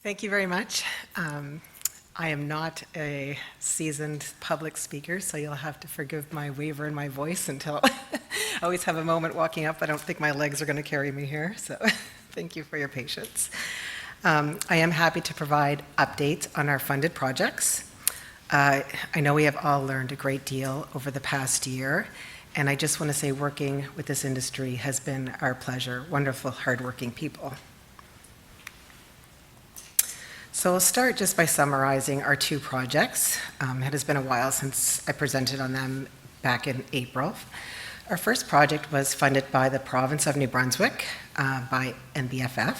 Thank you very much. I am not a seasoned public speaker, so you'll have to forgive my waver in my voice until I always have a moment walking up. I don't think my legs are going to carry me here, so thank you for your patience. I am happy to provide updates on our funded projects. I know we have all learned a great deal over the past year, and I just want to say working with this industry has been our pleasure. Wonderful, hardworking people. So I'll start just by summarizing our two projects. It has been a while since I presented on them back in April. Our first project was funded by the province of New Brunswick by NBFF.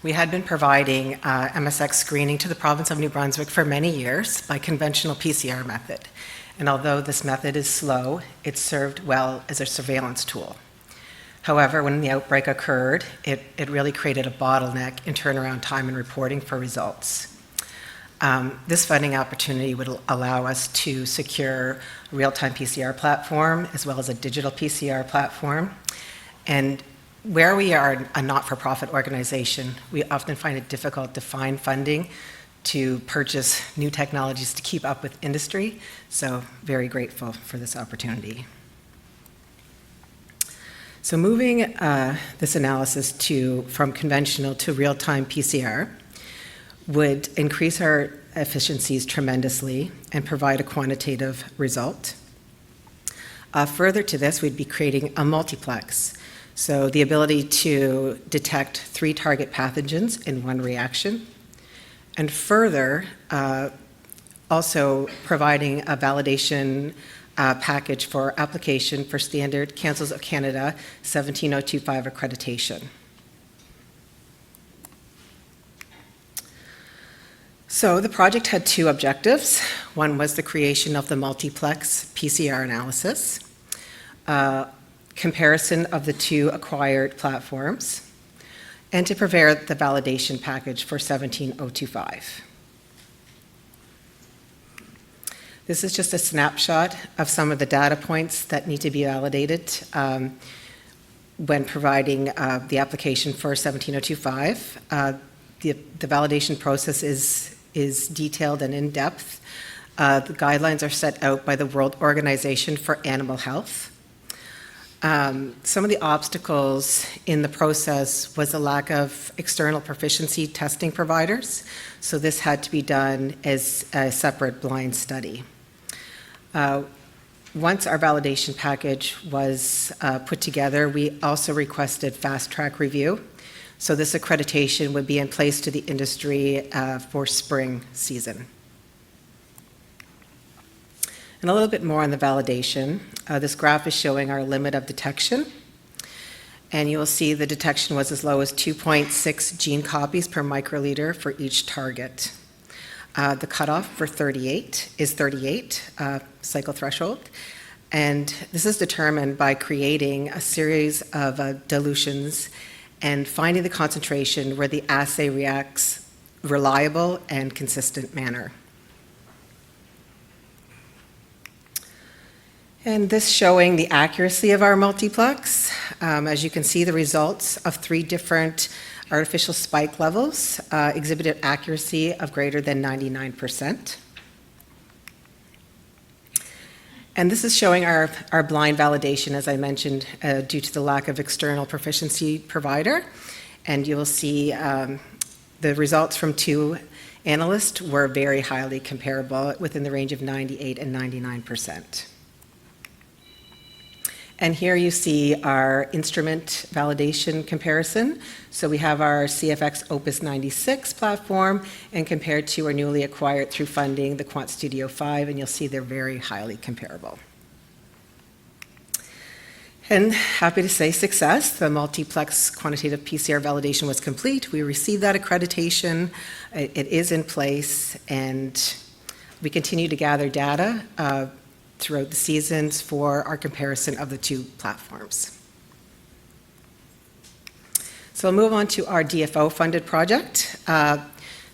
We had been providing MSX screening to the province of New Brunswick for many years by conventional PCR method. And although this method is slow, it served well as a surveillance tool. However, when the outbreak occurred, it really created a bottleneck in turnaround time and reporting for results. This funding opportunity would allow us to secure a real-time PCR platform as well as a digital PCR platform. And where we are a not-for-profit organization, we often find it difficult to find funding to purchase new technologies to keep up with industry. So very grateful for this opportunity. So moving this analysis from conventional to real-time PCR would increase our efficiencies tremendously and provide a quantitative result. Further to this, we'd be creating a multiplex. So the ability to detect 3 target pathogens in one reaction. And further, also providing a validation package for application for Standard Councils of Canada 17025 accreditation. So the project had 2 objectives. One was the creation of the multiplex PCR analysis, comparison of the 2 acquired platforms, and to prepare the validation package for 17025. This is just a snapshot of some of the data points that need to be validated when providing the application for 17025. The validation process is detailed and in-depth. The guidelines are set out by the World Organization for Animal Health. Some of the obstacles in the process was a lack of external proficiency testing providers, so this had to be done as a separate blind study. Once our validation package was put together, we also requested fast-track review. So this accreditation would be in place to the industry for spring season. And a little bit more on the validation. This graph is showing our limit of detection. And you will see the detection was as low as 2.6 gene copies per microliter for each target. The cutoff for 38 is 38 cycle threshold. And this is determined by creating a series of dilutions and finding the concentration where the assay reacts reliable and consistent manner. And this showing the accuracy of our multiplex. As you can see, the results of 3 different artificial spike levels exhibited accuracy of greater than 99%. And this is showing our blind validation, as I mentioned, due to the lack of external proficiency provider. And you will see the results from 2 analysts were very highly comparable within the range of 98 and 99%. And here you see our instrument validation comparison. So we have our CFX Opus 96 platform and compared to our newly acquired through funding, the Quant Studio 5, and you'll see they're very highly comparable. And happy to say success. The multiplex quantitative PCR validation was complete. We received that accreditation. It is in place, and we continue to gather data throughout the seasons for our comparison of the 2 platforms. So I'll move on to our DFO-funded project.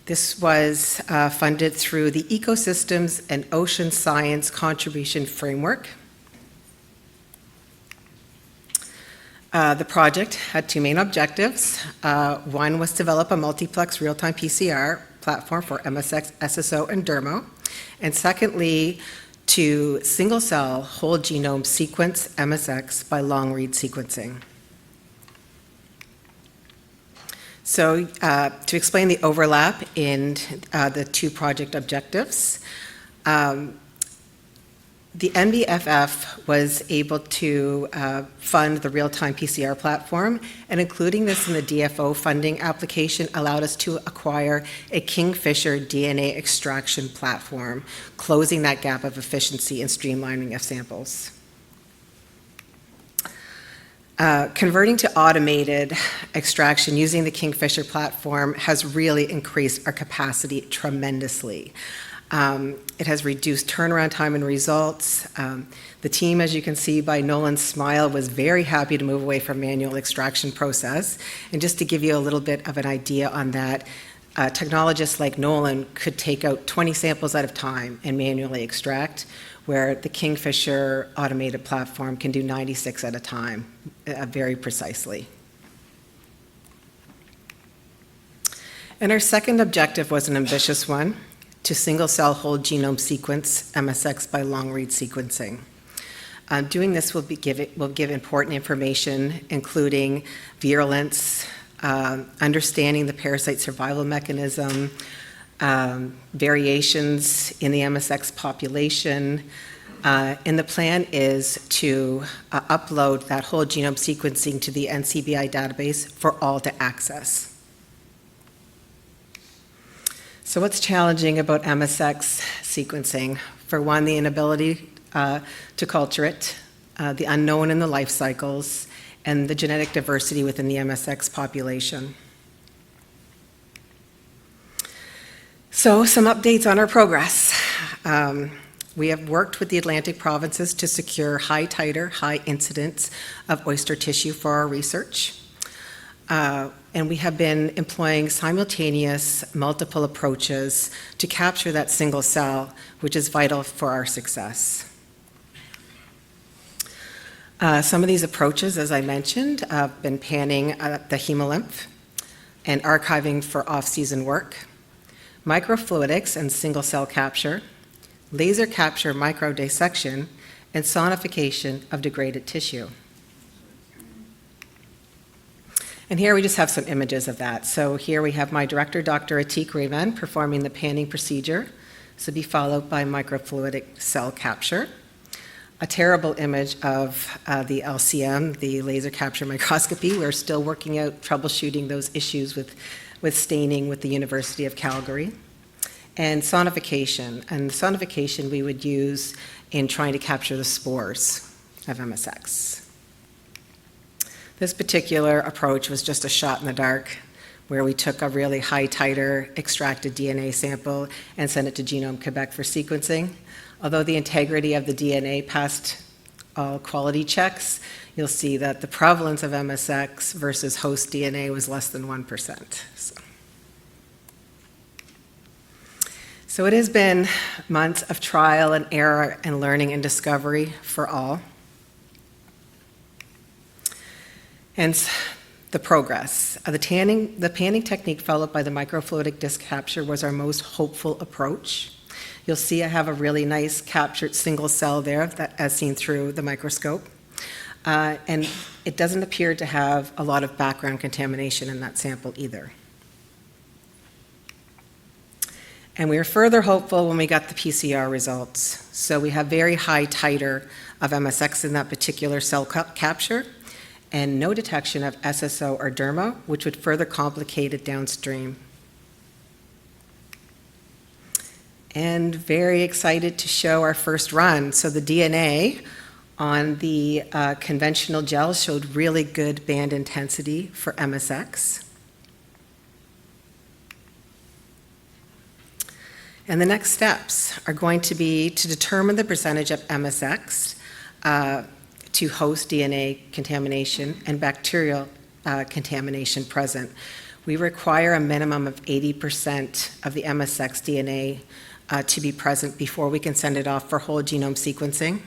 This was funded through the Ecosystems and Ocean Science Contribution Framework. The project had two main objectives. One was to develop a multiplex real-time PCR platform for MSX, SSO, and Dermo. And secondly, to single-cell whole genome sequence MSX by long-read sequencing. So to explain the overlap in the two project objectives, the NBFF was able to fund the real-time PCR platform, and including this in the DFO funding application allowed us to acquire a Kingfisher DNA extraction platform, closing that gap of efficiency and streamlining of samples. Converting to automated extraction using the Kingfisher platform has really increased our capacity tremendously. It has reduced turnaround time and results. The team, as you can see by Nolan's smile, was very happy to move away from manual extraction process. And just to give you a little bit of an idea on that, technologists like Nolan could take out 20 samples at a time and manually extract, where the Kingfisher automated platform can do 96 at a time, very precisely. And our second objective was an ambitious one, to single-cell whole genome sequence MSX by long-read sequencing. Doing this will give important information, including virulence, understanding the parasite survival mechanism, variations in the MSX population, and the plan is to upload that whole genome sequencing to the NCBI database for all to access. So what's challenging about MSX sequencing? For one, the inability to culture it, the unknown in the life cycles, and the genetic diversity within the MSX population. So some updates on our progress. We have worked with the Atlantic provinces to secure high titer, high incidence of oyster tissue for our research. And we have been employing simultaneous multiple approaches to capture that single cell, which is vital for our success. Some of these approaches, as I mentioned, have been panning the hemolymph and archiving for off-season work, microfluidics and single cell capture, laser capture microdissection, and sonification of degraded tissue. And here we just have some images of that. So here we have my director, Dr. Atik Rehman, performing the panning procedure. This will be followed by microfluidic cell capture. A terrible image of the LCM, the laser capture microscopy. We're still working out troubleshooting those issues with staining with the University of Calgary. And sonification. And sonification we would use in trying to capture the spores of MSX. This particular approach was just a shot in the dark, where we took a really high titer extracted DNA sample and sent it to Genome Quebec for sequencing. Although the integrity of the DNA passed all quality checks, you'll see that the prevalence of MSX versus host DNA was less than 1%. So it has been months of trial and error and learning and discovery for all. And the progress. The panning technique followed by the microfluidic disc capture was our most hopeful approach. You'll see I have a really nice captured single cell there, that, as seen through the microscope. And it doesn't appear to have a lot of background contamination in that sample either. And we were further hopeful when we got the PCR results. So we have very high titer of MSX in that particular cell capture, and no detection of SSO or derma, which would further complicate it downstream. And very excited to show our first run. So the DNA on the conventional gel showed really good band intensity for MSX. And the next steps are going to be to determine the percentage of MSX to host DNA contamination and bacterial contamination present. We require a minimum of 80% of the MSX DNA to be present before we can send it off for whole genome sequencing.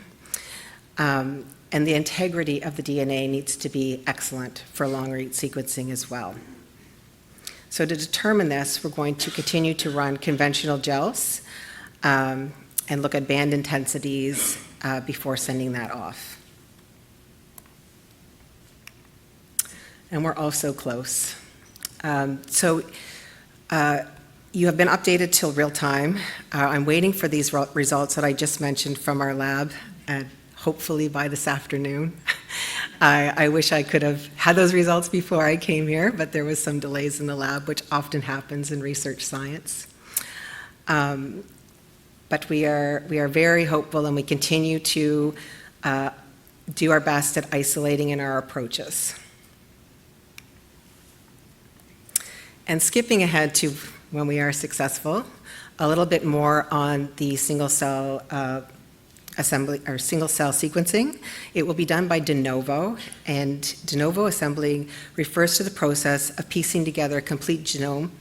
And the integrity of the DNA needs to be excellent for long-read sequencing as well. So to determine this, we're going to continue to run conventional gels and look at band intensities before sending that off. And we're also close. You have been updated till real time. I'm waiting for these results that I just mentioned from our lab, hopefully by this afternoon. I wish I could have had those results before I came here, but there was some delays in the lab, which often happens in research science. But we are very hopeful, and we continue to do our best at isolating in our approaches. And skipping ahead to when we are successful, a little bit more on the single-cell assembly or single-cell sequencing. It will be done by de novo, and de novo assembling refers to the process of piecing together a complete genome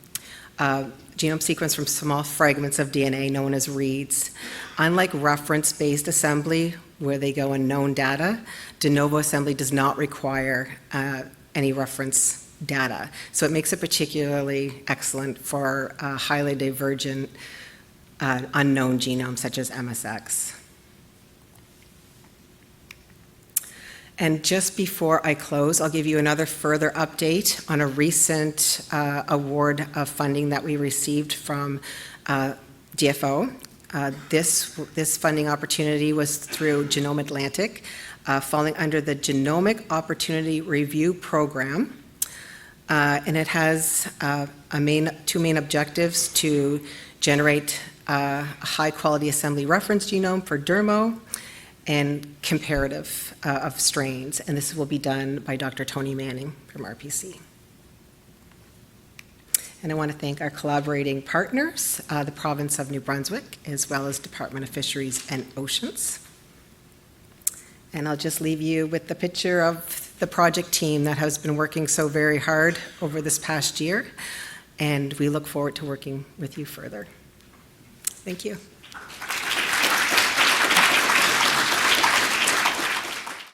sequence from small fragments of DNA known as reads. Unlike reference-based assembly, where they go in known data, de novo assembly does not require any reference data. So it makes it particularly excellent for highly divergent unknown genomes such as MSX. And just before I close, I'll give you another further update on a recent award of funding that we received from DFO. This funding opportunity was through Genome Atlantic, falling under the Genomic Opportunity Review Program. And it has two main objectives: to generate a high-quality assembly reference genome for dermo and comparative of strains. And this will be done by Dr. Tony Manning from RPC. And I want to thank our collaborating partners, the province of New Brunswick, as well as Department of Fisheries and Oceans. And I'll just leave you with the picture of the project team that has been working so very hard over this past year, and we look forward to working with you further. Thank you.